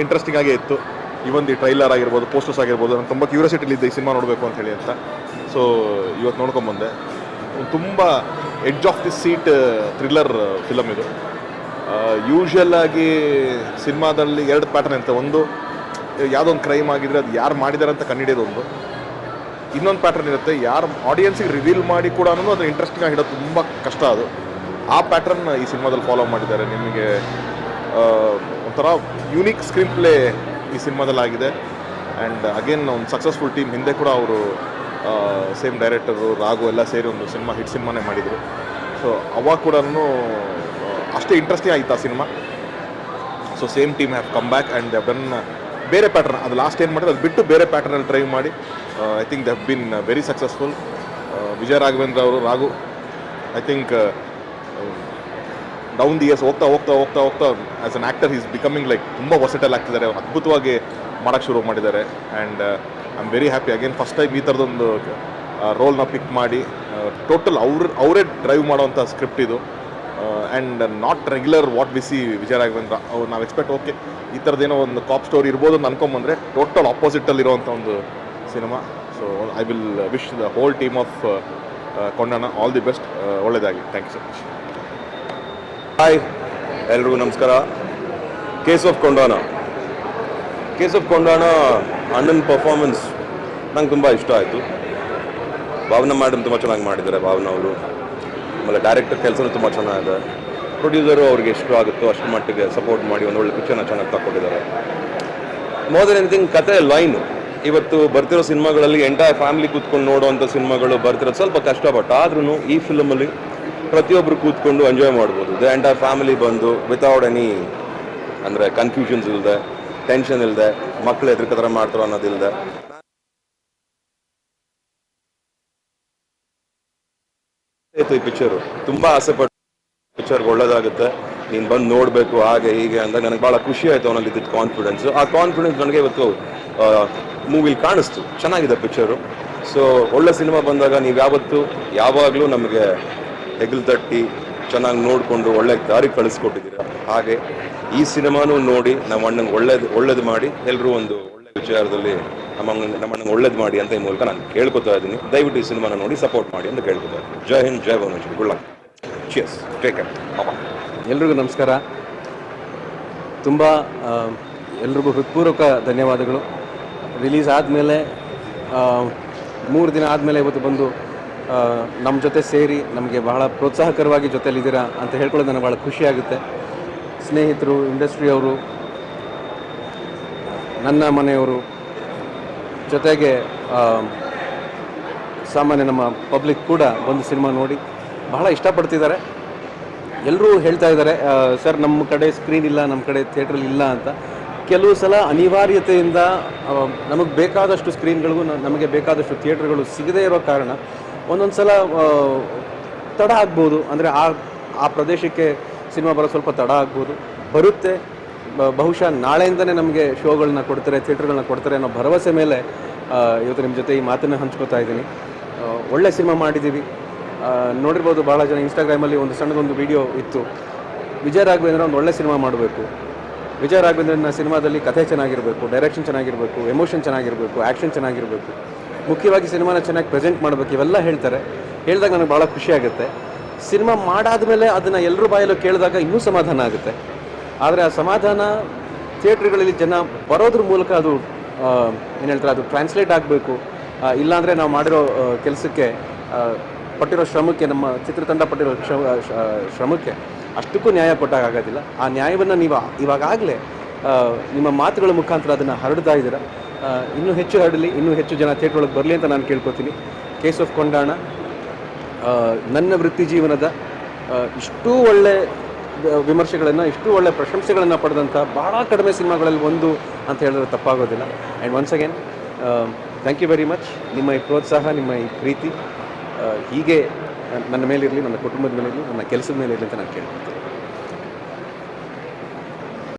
Interesting ಆಗೇ ಇತ್ತು. Even the trailer ಆಗಿರ್ಬೋದು, ಪೋಸ್ಟರ್ಸ್ ಆಗಿರ್ಬೋದು, ನಾನು ತುಂಬ ಕ್ಯೂರಿಯಾಸಿಟಿಲಿದ್ದೆ ಈ ಸಿನಿಮಾ ನೋಡಬೇಕು ಅಂತ ಹೇಳಿ ಅಂತ. ಸೊ ಇವತ್ತು ನೋಡ್ಕೊಂಬಂದೆ. ತುಂಬ edge of the seat thriller film ಇದು. ಯೂಶ್ವಲ್ ಆಗಿ ಸಿನಿಮಾದಲ್ಲಿ ಎರಡು ಪ್ಯಾಟರ್ನ್ ಇರುತ್ತೆ. ಒಂದು ಯಾವುದೋ ಒಂದು ಕ್ರೈಮ್ ಆಗಿದ್ರೆ ಅದು ಯಾರು ಮಾಡಿದ್ದಾರೆ ಅಂತ ಕಂಡುಹಿಡಿಯೋದು ಒಂದು. ಇನ್ನೊಂದು ಪ್ಯಾಟರ್ನ್ ಇರುತ್ತೆ, ಯಾರು ಆಡಿಯನ್ಸಿಗೆ ರಿವೀಲ್ ಮಾಡಿ ಕೂಡ ಅದು ಇಂಟ್ರೆಸ್ಟಿಂಗ್ ಆಗಿ ಇಡೋದು ತುಂಬ ಕಷ್ಟ. ಅದು ಆ ಪ್ಯಾಟರ್ನ್ ಈ ಸಿನಿಮಾದಲ್ಲಿ ಫಾಲೋ ಮಾಡಿದ್ದಾರೆ. ನಿಮಗೆ ಒಂಥರ ಯೂನಿಕ್ ಸ್ಕ್ರೀನ್ ಪ್ಲೇ ಈ ಸಿನಿಮಾದಲ್ಲಿ ಆಗಿದೆ. ಆ್ಯಂಡ್ ಅಗೇನ್ ಒಂದು ಸಕ್ಸಸ್ಫುಲ್ ಟೀಮ್. ಹಿಂದೆ ಕೂಡ ಅವರು ಸೇಮ್ ಡೈರೆಕ್ಟರು ರಾಘು ಎಲ್ಲ ಸೇರಿ ಒಂದು ಹಿಟ್ ಸಿನಿಮಾನೇ ಮಾಡಿದರು. ಸೊ ಅವಾಗ ಕೂಡ ಅಷ್ಟೇ ಇಂಟ್ರೆಸ್ಟಿಂಗ್ ಆಯಿತು ಆ cinema. So same team have come back and they done ಬೇರೆ ಪ್ಯಾಟರ್ನ್. ಅದು ಲಾಸ್ಟ್ ಏನು ಮಾಡಿದ್ರೆ ಅದು ಬಿಟ್ಟು ಬೇರೆ ಪ್ಯಾಟರ್ನಲ್ಲಿ ಟ್ರೈ ಮಾಡಿ I think they have been very successful. Vijay Raghavendra ಅವರು Raghu I think down the years ಹೋಗ್ತಾ as an actor is becoming like ತುಂಬ ವರ್ಸಟೈಲ್ ಆಗ್ತಿದ್ದಾರೆ. ಅದ್ಭುತವಾಗಿ ಮಾಡೋಕ್ಕೆ ಶುರು ಮಾಡಿದ್ದಾರೆ. And I am very happy. Again first time ಈ ಥರದೊಂದು ರೋಲ್ನ ಪಿಕ್ ಮಾಡಿ ಟೋಟಲ್ ಅವರೇ ಡ್ರೈವ್ ಮಾಡೋವಂಥ ಸ್ಕ್ರಿಪ್ಟ್ ಇದು. And not regular what we see Vijay Raghavendra. ನಾವು ಎಕ್ಸ್ಪೆಕ್ಟ್ ಓಕೆ ಈ ಥರದ್ದೇನೋ ಒಂದು ಕಾಪ್ ಸ್ಟೋರಿ ಇರ್ಬೋದು ಅಂತ ಅನ್ಕೊಂಬಂದರೆ ಟೋಟಲ್ ಆಪೋಸಿಟಲ್ಲಿರೋವಂಥ ಒಂದು cinema. So I will wish the whole team of Kondaana all the best. ಒಳ್ಳೆಯದಾಗಿ. Thank you so much. Hi ಎಲ್ರಿಗೂ ನಮಸ್ಕಾರ. ಕೇಸ್ ಆಫ್ ಕೊಂಡಾಣ ಅಣ್ಣನ ಪರ್ಫಾರ್ಮೆನ್ಸ್ ನಂಗೆ ತುಂಬ ಇಷ್ಟ ಆಯಿತು. ಭಾವನಾ ಮೇಡಮ್ ತುಂಬ ಚೆನ್ನಾಗಿ ಮಾಡಿದ್ದಾರೆ. ಭಾವನಾ ಅವರು ಆಮೇಲೆ ಡೈರೆಕ್ಟರ್ ಕೆಲಸನೂ ತುಂಬ ಚೆನ್ನಾಗಿದೆ. ಪ್ರೊಡ್ಯೂಸರು ಅವ್ರಿಗೆ ಎಷ್ಟು ಆಗುತ್ತೋ ಅಷ್ಟು ಮಟ್ಟಿಗೆ ಸಪೋರ್ಟ್ ಮಾಡಿ ಒಂದು ಒಳ್ಳೆ ಪಿಕ್ಚರ್ನ ಚೆನ್ನಾಗಿ ತಗೊಂಡಿದ್ದಾರೆ. ಮೋರ್ ದೆನ್ ಎನಿಥಿಂಗ್ ಕತೆ ಲೈನು ಇವತ್ತು ಬರ್ತಿರೋ ಸಿನಿಮಾಗಳಲ್ಲಿ ಎಂಟೈರ್ ಫ್ಯಾಮಿಲಿ ಕೂತ್ಕೊಂಡು ನೋಡೋವಂಥ ಸಿನಿಮಾಗಳು ಬರ್ತಿರೋದು ಸ್ವಲ್ಪ ಕಷ್ಟಪಟ್ಟು, ಆದ್ರೂ ಈ ಫಿಲಮಲ್ಲಿ ಪ್ರತಿಯೊಬ್ಬರು ಕೂತ್ಕೊಂಡು ಎಂಜಾಯ್ ಮಾಡ್ಬೋದು. ದ ಎಂಟೈರ್ ಫ್ಯಾಮಿಲಿ ಬಂದು ವಿತೌಟ್ ಎನಿ ಅಂದರೆ ಕನ್ಫ್ಯೂಷನ್ಸ್ ಇಲ್ಲದೆ, ಟೆನ್ಷನ್ ಇಲ್ಲದೆ, ಮಕ್ಕಳು ಎದುರು ಥರ ಮಾಡ್ತಾರೋ ಅನ್ನೋದಿಲ್ಲದೆ ಈ ಪಿಕ್ಚರು ತುಂಬ ಆಸೆಪಟ್ಟು ಪಿಕ್ಚರ್ಗೆ ಒಳ್ಳೇದಾಗುತ್ತೆ, ನೀನು ಬಂದು ನೋಡಬೇಕು ಹಾಗೆ ಹೀಗೆ ಅಂತ ನನಗೆ ಭಾಳ ಖುಷಿ ಆಯಿತು. ಅವನಲ್ಲಿ ಇದ್ದಿದ್ದು ಕಾನ್ಫಿಡೆನ್ಸು, ಆ ಕಾನ್ಫಿಡೆನ್ಸ್ ನನಗೆ ಇವತ್ತು ಮೂವಿಲಿ ಕಾಣಿಸ್ತು. ಚೆನ್ನಾಗಿದೆ ಪಿಕ್ಚರು. ಸೊ ಒಳ್ಳೆ ಸಿನಿಮಾ ಬಂದಾಗ ನೀವು ಯಾವಾಗಲೂ ನಮಗೆ ಹೆಗಲು ತಟ್ಟಿ ಚೆನ್ನಾಗಿ ನೋಡಿಕೊಂಡು ಒಳ್ಳೆ ದಾರಿ ಕಳಿಸ್ಕೊಟ್ಟಿದ್ದೀರ. ಹಾಗೆ ಈ ಸಿನಿಮಾನೂ ನೋಡಿ ನಮ್ಮ ಅಣ್ಣಂಗೆ ಒಳ್ಳೇದು ಮಾಡಿ ಎಲ್ಲರೂ ಒಂದು ಒಳ್ಳೆ ವಿಚಾರದಲ್ಲಿ ನಮ್ಮ ಅಣ್ಣಂಗೆ ಒಳ್ಳೇದು ಮಾಡಿ ಅಂತ ಈ ಮೂಲಕ ನಾನು ಕೇಳ್ಕೊತಾ ಇದ್ದೀನಿ. ದಯವಿಟ್ಟು ಈ ಸಿನಿಮಾನ ನೋಡಿ ಸಪೋರ್ಟ್ ಮಾಡಿ ಅಂತ ಕೇಳ್ಕೊತಾ ಇದ್ದೀನಿ. ಜೈ ಹಿಂದ್, ಜೈ Bhuvaneshwari. Good luck. Cheers. Take care. ಎಲ್ರಿಗೂ ನಮಸ್ಕಾರ. ತುಂಬ ಎಲ್ರಿಗೂ ಹೃತ್ಪೂರ್ವಕ ಧನ್ಯವಾದಗಳು. ರಿಲೀಸ್ ಆದಮೇಲೆ 3 ದಿನ ಆದಮೇಲೆ ಇವತ್ತು ಬಂದು ನಮ್ಮ ಜೊತೆ ಸೇರಿ ನಮಗೆ ಬಹಳ ಪ್ರೋತ್ಸಾಹಕರವಾಗಿ ಜೊತೆಲಿದ್ದೀರಾ ಅಂತ ಹೇಳ್ಕೊಳ್ಳೋದು ನನಗೆ ಭಾಳ ಖುಷಿಯಾಗುತ್ತೆ. ಸ್ನೇಹಿತರು, ಇಂಡಸ್ಟ್ರಿಯವರು, ನನ್ನ ಮನೆಯವರು, ಜೊತೆಗೆ ಸಾಮಾನ್ಯ ನಮ್ಮ ಪಬ್ಲಿಕ್ ಕೂಡ ಬಂದು ಸಿನಿಮಾ ನೋಡಿ ಬಹಳ ಇಷ್ಟಪಡ್ತಿದ್ದಾರೆ. ಎಲ್ಲರೂ ಹೇಳ್ತಾ ಇದ್ದಾರೆ, ಸರ್ ನಮ್ಮ ಕಡೆ ಸ್ಕ್ರೀನ್ ಇಲ್ಲ, ನಮ್ಮ ಕಡೆ ಥಿಯೇಟ್ರಲ್ಲಿ ಇಲ್ಲ ಅಂತ. ಕೆಲವು ಸಲ ಅನಿವಾರ್ಯತೆಯಿಂದ ನಮಗೆ ಬೇಕಾದಷ್ಟು ಸ್ಕ್ರೀನ್ಗಳಿಗೂ ನಮಗೆ ಬೇಕಾದಷ್ಟು ಥಿಯೇಟ್ರ್ಗಳು ಸಿಗದೇ ಇರೋ ಕಾರಣ ಒಂದೊಂದು ಸಲ ತಡ ಆಗ್ಬೋದು. ಅಂದರೆ ಆ ಪ್ರದೇಶಕ್ಕೆ ಸಿನಿಮಾ ಬರೋ ಸ್ವಲ್ಪ ತಡ ಆಗ್ಬೋದು. ಬರುತ್ತೆ, ಬಹುಶಃ ನಾಳೆಯಿಂದನೇ ನಮಗೆ ಶೋಗಳನ್ನ ಕೊಡ್ತಾರೆ, ಥಿಯೇಟ್ರ್ಗಳನ್ನ ಕೊಡ್ತಾರೆ ಅನ್ನೋ ಭರವಸೆ ಮೇಲೆ ಇವತ್ತು ನಿಮ್ಮ ಜೊತೆ ಈ ಮಾತನ್ನು ಹಂಚ್ಕೋತಾ ಇದ್ದೀನಿ. ಒಳ್ಳೆ ಸಿನಿಮಾ ಮಾಡಿದ್ದೀವಿ. ನೋಡಿರ್ಬೋದು, ಭಾಳ ಜನ ಇನ್ಸ್ಟಾಗ್ರಾಮಲ್ಲಿ ಒಂದು ಸಣ್ಣದೊಂದು ವಿಡಿಯೋ ಇತ್ತು, ವಿಜಯ ರಾಘವೇಂದ್ರ ಒಂದು ಒಳ್ಳೆ ಸಿನಿಮಾ ಮಾಡಬೇಕು, ವಿಜಯ ರಾಘವೇಂದ್ರನ ಸಿನಿಮಾದಲ್ಲಿ ಕಥೆ ಚೆನ್ನಾಗಿರಬೇಕು, ಡೈರೆಕ್ಷನ್ ಚೆನ್ನಾಗಿರಬೇಕು, ಎಮೋಷನ್ ಚೆನ್ನಾಗಿರಬೇಕು, ಆ್ಯಕ್ಷನ್ ಚೆನ್ನಾಗಿರಬೇಕು, ಮುಖ್ಯವಾಗಿ ಸಿನಿಮಾನ ಚೆನ್ನಾಗಿ ಪ್ರೆಸೆಂಟ್ ಮಾಡಬೇಕು, ಇವೆಲ್ಲ ಹೇಳಿದಾಗ ನನಗೆ ಭಾಳ ಖುಷಿಯಾಗುತ್ತೆ. ಸಿನಿಮಾ ಮಾಡಾದಮೇಲೆ ಅದನ್ನು ಎಲ್ಲರೂ ಬಾಯಲ್ಲೂ ಕೇಳಿದಾಗ ಇನ್ನೂ ಸಮಾಧಾನ ಆಗುತ್ತೆ. ಆದರೆ ಆ ಸಮಾಧಾನ ಥಿಯೇಟ್ರ್ಗಳಲ್ಲಿ ಜನ ಬರೋದ್ರ ಮೂಲಕ ಅದು ಏನು ಹೇಳ್ತಾರೆ, ಅದು ಟ್ರಾನ್ಸ್ಲೇಟ್ ಆಗಬೇಕು. ಇಲ್ಲಾಂದರೆ ನಾವು ಮಾಡಿರೋ ಕೆಲಸಕ್ಕೆ ಪಟ್ಟಿರೋ ಶ್ರಮಕ್ಕೆ, ನಮ್ಮ ಚಿತ್ರತಂಡ ಪಟ್ಟಿರೋ ಶ್ರಮಕ್ಕೆ ಅಷ್ಟಕ್ಕೂ ನ್ಯಾಯ ಕೊಟ್ಟಾಗೋದಿಲ್ಲ. ಆ ನ್ಯಾಯವನ್ನು ನೀವು ಇವಾಗಲೇ ನಿಮ್ಮ ಮಾತುಗಳ ಮುಖಾಂತರ ಅದನ್ನು ಹರಡ್ತಾ ಇದ್ದೀರಾ. ಇನ್ನೂ ಹೆಚ್ಚು ಹರಡಲಿ, ಇನ್ನೂ ಹೆಚ್ಚು ಜನ ಥಿಯೇಟ್ರ್ ಒಳಗೆ ಬರಲಿ ಅಂತ ನಾನು ಕೇಳ್ಕೊತೀನಿ. ಕೇಸ್ ಆಫ್ ಕೊಂಡಾಣ ನನ್ನ ವೃತ್ತಿ ಜೀವನದ ಇಷ್ಟೂ ಒಳ್ಳೆ ವಿಮರ್ಶೆಗಳನ್ನು, ಇಷ್ಟೂ ಒಳ್ಳೆ ಪ್ರಶಂಸೆಗಳನ್ನು ಪಡೆದಂಥ ಭಾಳ ಕಡಿಮೆ ಸಿನಿಮಾಗಳಲ್ಲಿ ಒಂದು ಅಂತ ಹೇಳಿದ್ರೆ ತಪ್ಪಾಗೋದಿಲ್ಲ. And once again thank you very much. ನಿಮ್ಮ ಈ ಪ್ರೋತ್ಸಾಹ, ನಿಮ್ಮ ಈ ಪ್ರೀತಿ ಹೀಗೆ ನನ್ನ ಮೇಲಿರಲಿ, ನನ್ನ ಕುಟುಂಬದ ಮೇಲಿರಲಿ, ನನ್ನ ಕೆಲಸದ ಮೇಲೆ ಇರಲಿ ಅಂತ ನಾನು ಕೇಳ್ತೀನಿ.